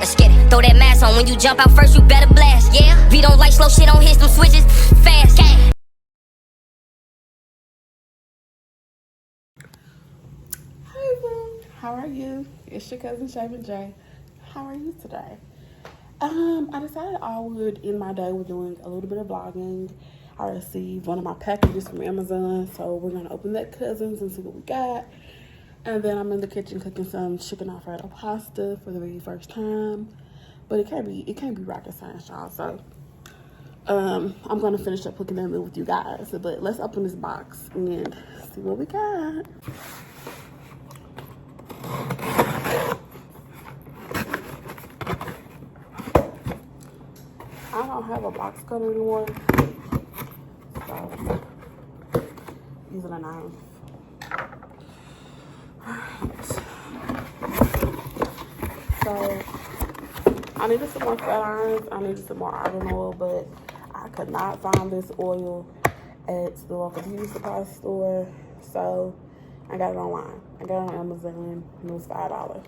Let's get it. Throw that mask on when you jump out first, you better blast. Yeah, we don't like slow shit, don't hit some switches fast. Gang. Hey everyone, how are you? It's your cousin ShavenJ. How are you today? I decided I would end my day with doing a little bit of vlogging. I received one of my packages from Amazon, so we're gonna open that, cousins, and see what we got. And then I'm in the kitchen cooking some chicken alfredo pasta for the very first time. But it can't be rocket science, y'all. So I'm gonna finish up cooking that meal with you guys. But let's open this box and see what we got. I don't have a box cutter anymore, so using a knife. So I needed some more flat irons. I needed some more argan oil, but I could not find this oil at the local beauty supply store, so I got it online. I got it on Amazon, and it was $5.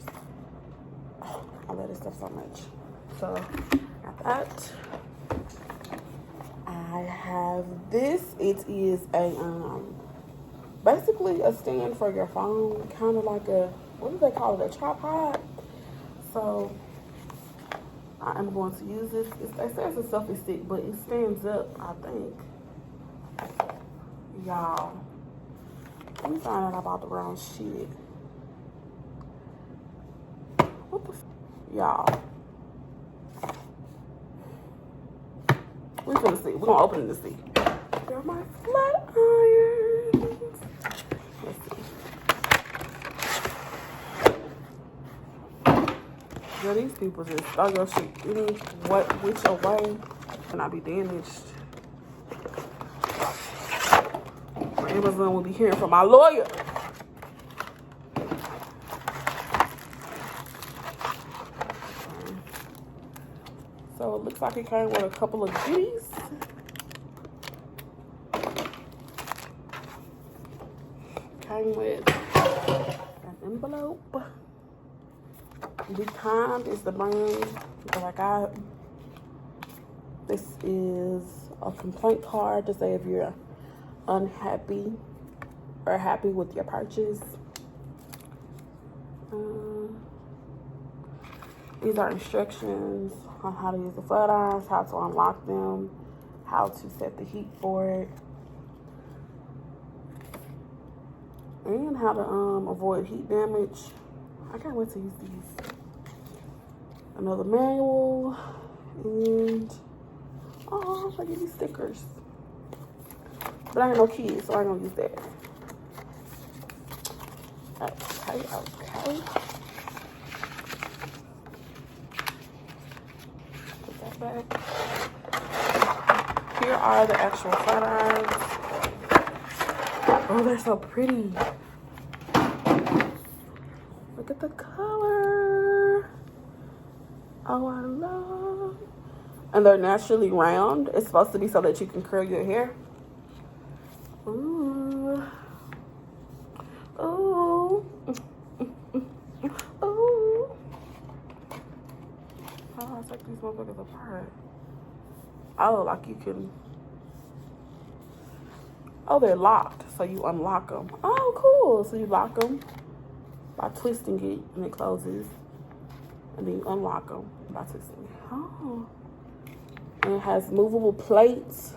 Oh, I love this stuff so much. So got that. I have this. It is a basically a stand for your phone, kind of like a, what do they call it, a tripod. So I am going to use this. It says it's selfie stick, but it stands up, I think. Y'all, let me find out about the wrong shit. What the y'all? We finna see. We're gonna open it to see. They're my flat irons. Let's see. Girl, these people just throw your shit which away and I be damaged. My Amazon will be hearing from my lawyer. So it looks like it came with a couple of goodies. Came with an envelope. Be Kind is the brand that I got. This is a complaint card to say if you're unhappy or happy with your purchase. These are instructions on how to use the flat irons, how to unlock them, how to set the heat for it, and how to avoid heat damage. I can't wait to use these. Another manual, and oh, look at these stickers. But I ain't no kids, so I ain't gonna use that. Okay. Put that back. Here are the actual flat irons. Oh, they're so pretty. Look at the color. Oh, I love. And they're naturally round. It's supposed to be so that you can curl your hair. Ooh. Ooh. Ooh. How do I take these motherfuckers apart? Oh, like you can. Oh, they're locked, so you unlock them. Oh, cool. So you lock them by twisting it, and it closes. And then you unlock them by twisting it. Oh. And it has movable plates,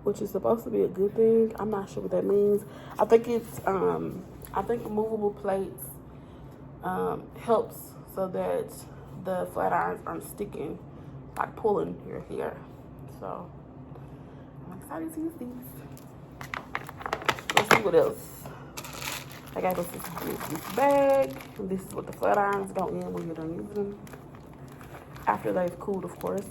which is supposed to be a good thing. I'm not sure what that means. I think it's, I think movable plates helps so that the flat irons aren't sticking, like pulling your hair. So I'm excited to use these. Let's see what else. I got this bag. And this is what the flat irons go in when you're done using them. After they've cooled, of course.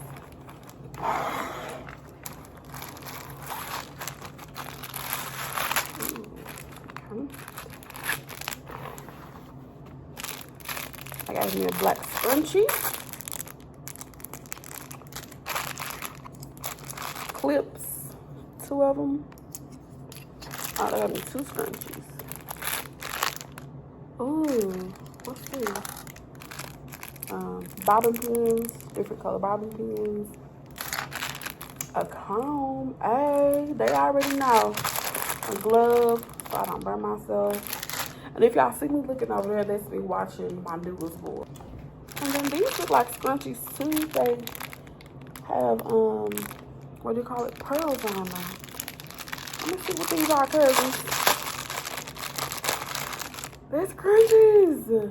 I got me a black scrunchie. Clips, 2 of them. Oh, they got me 2 scrunchies. Ooh, what's this? bobbin pins, different color bobbin pins, a comb. Hey, they already know. A glove so I don't burn myself. And if y'all see me looking over there, that's me watching my newest board. And then these look like scrunchies too. They have what do you call it? Pearls on them. Let me see what these are, cousins. They're scrunchies.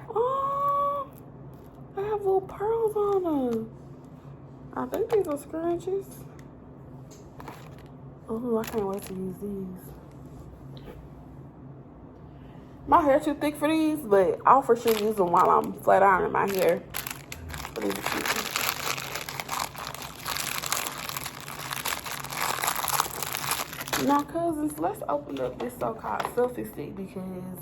Oh, they have little pearls on them. I think these are scrunchies. Oh, I can't wait to use these. My hair too thick for these, but I'll for sure use them while I'm flat ironing my hair. Now, cousins, let's open up this so-called selfie stick because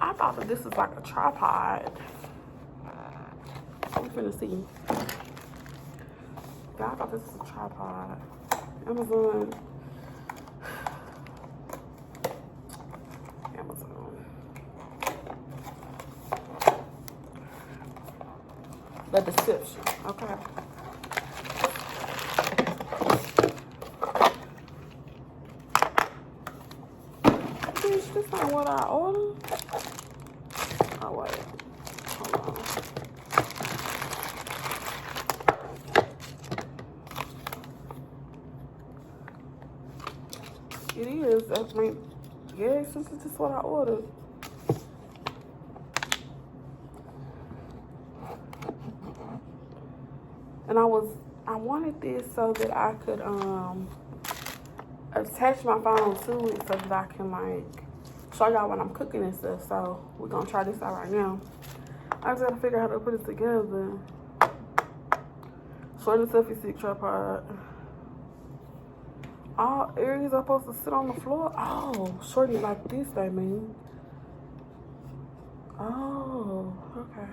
I thought that this was like a tripod. I'm finna see. Yeah, I thought this was a tripod. Amazon. The description, okay. Bitch, this ain't what I ordered. Oh wait, hold on. It is. I mean, yeah, this is just what I ordered. And I wanted this so that I could attach my phone to it so that I can like show y'all when I'm cooking and stuff. So we're gonna try this out right now. I just gotta figure out how to put it together. Shorty selfie stick tripod. All areas are supposed to sit on the floor. Oh, shorty like this, I mean. Oh, okay.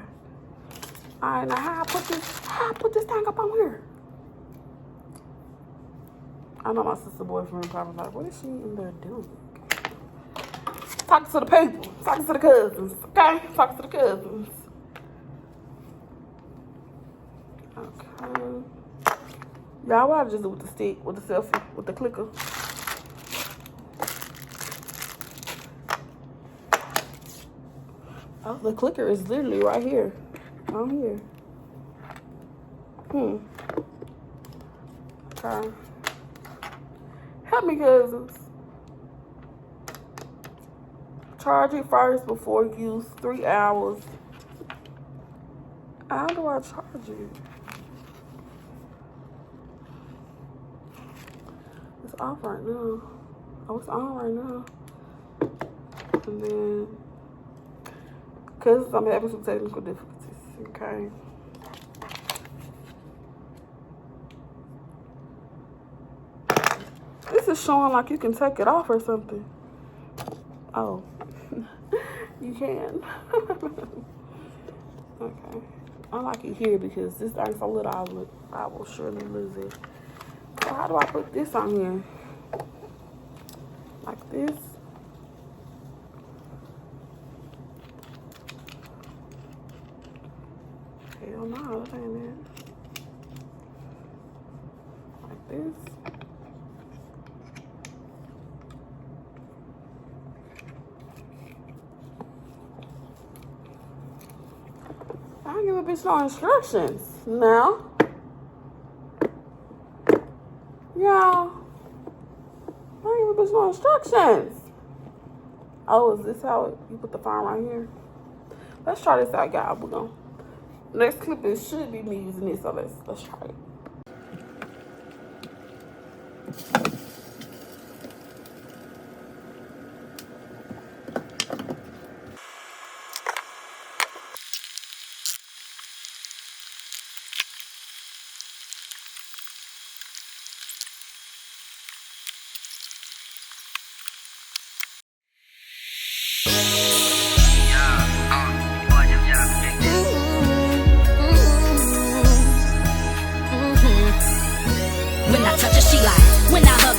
Alright, now how I put this thing up on here? I know my sister boyfriend probably like, what is she in there doing? Talking to the people, talking to the cousins, okay? Talking to the cousins. Okay. Y'all, what I just do with the stick, with the selfie, with the clicker? Oh, the clicker is literally right here. On here. Okay. Help me, cousins. Charge it first before use. 3 hours. How do I charge it? It's off right now. Oh, it's on right now. And then, because I'm having some technical difficulties. Okay. This is showing like you can take it off or something. Oh. You can. Okay. I like it here because this thing's so little, I will surely lose it. So how do I put this on here? Like this. Hell no, that ain't it. Like this. I don't give a bitch no instructions. Now. Y'all. I don't give a bitch no instructions. Oh, is this how you put the phone right here? Let's try this out, y'all. We're gonna. Next clip is should be me using this, so let's try it. When I touch her, she like. When I hug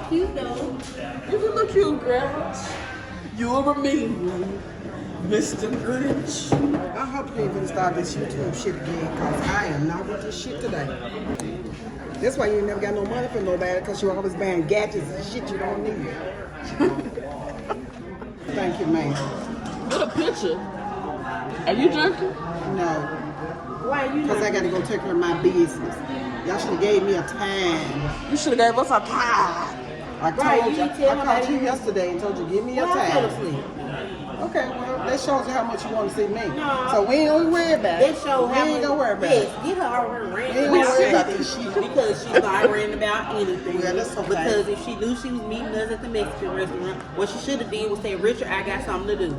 cute though. You can look cute, girl. You're me, Mr. Grinch. I hope you ain't gonna start this YouTube shit again, because I am not with this shit today. That's why you ain't never got no money for nobody, because you always buying gadgets and shit you don't need. Thank you, man. What a picture. Are you drinking? No, Why you because I got to go take care of my business. Y'all should have gave me a time. You should have gave us a time. I told Right, you. you I tell called me. you yesterday and told you give me a I fell time. asleep. Okay, well, that shows you how much you want to see me. No. So we ain't gonna worry about it. That show We how ain't much. gonna worry about Yes, it. get her all her rant. We ain't gonna worry about this shit. Because she's not ranting about anything. Well, that's okay. Because if she knew she was meeting us at the Mexican restaurant, what she should have did was say, Richard, I got something to do.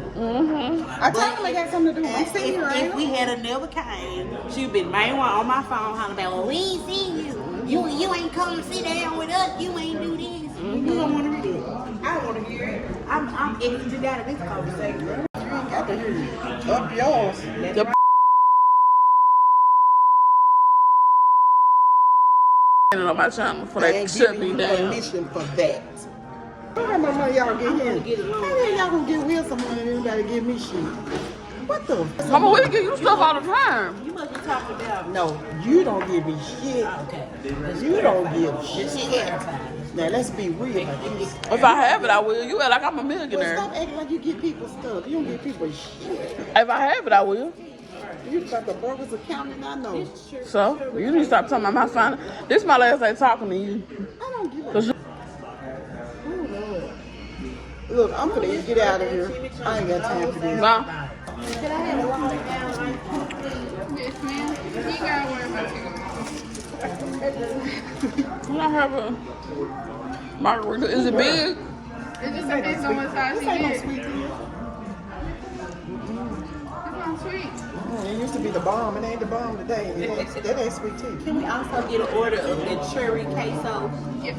I told him I got something to do. I'm sitting here, If ain't we had a never came, she'd been main one on my phone hollering about, well, we ain't seen you. You ain't come sit down with us. You ain't do this. You don't want to hear it. I don't want to hear it. I'm exited out of this conversation. You ain't got to hear me. Up yours. On my channel for They that ain't shut giving me you down. permission for that. How much money y'all get here? get it wrong. How the hell y'all gonna get Will some money and anybody give me shit? What the? Mama, we give you stuff all the time. You must be talking about. No, you don't give me shit. Okay. You don't give She shit. terrified. Now let's be real about this. If I have it, I will. You act like I'm a Well, millionaire. stop acting like you give people stuff. You don't give people shit. If I have it, I will. You got the brokers accounting, I know. So, you need to stop talking about my finance. This is my last day talking to you. I don't give a 'Cause you- Look, I'm gonna get out of here. I ain't got time for this. Nah. Can I have a long down like Yes, ma'am. You ain't gotta worry about it. Can I have a margarita? Is it big? It just depends on what size This you ain't no get. sweet tea. It's not sweet. It used to be the bomb. It ain't the bomb today. That ain't sweet tea. Can we also get an order of the cherry queso? Yes.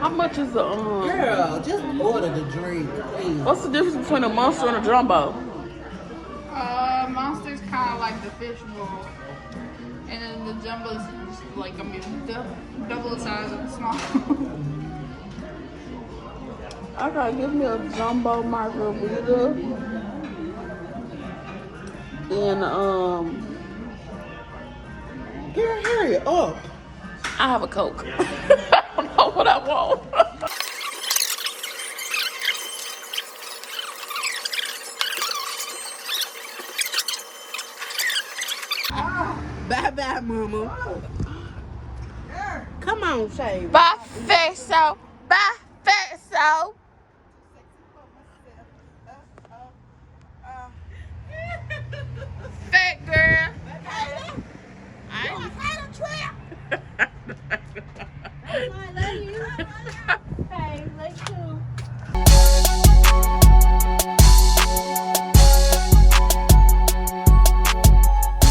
How much is the Girl, just order the drink, please. What's the difference between a monster and a jumbo? Monster's kind of like the fish bowl. And then the jumbo's like, double the size of the small. Okay, give me a jumbo margarita. And Girl, hurry up. I have a Coke. I don't know what I want. Bye-bye, mama. Come on, Shaven. Bye, Fatso. Bye, Fatso.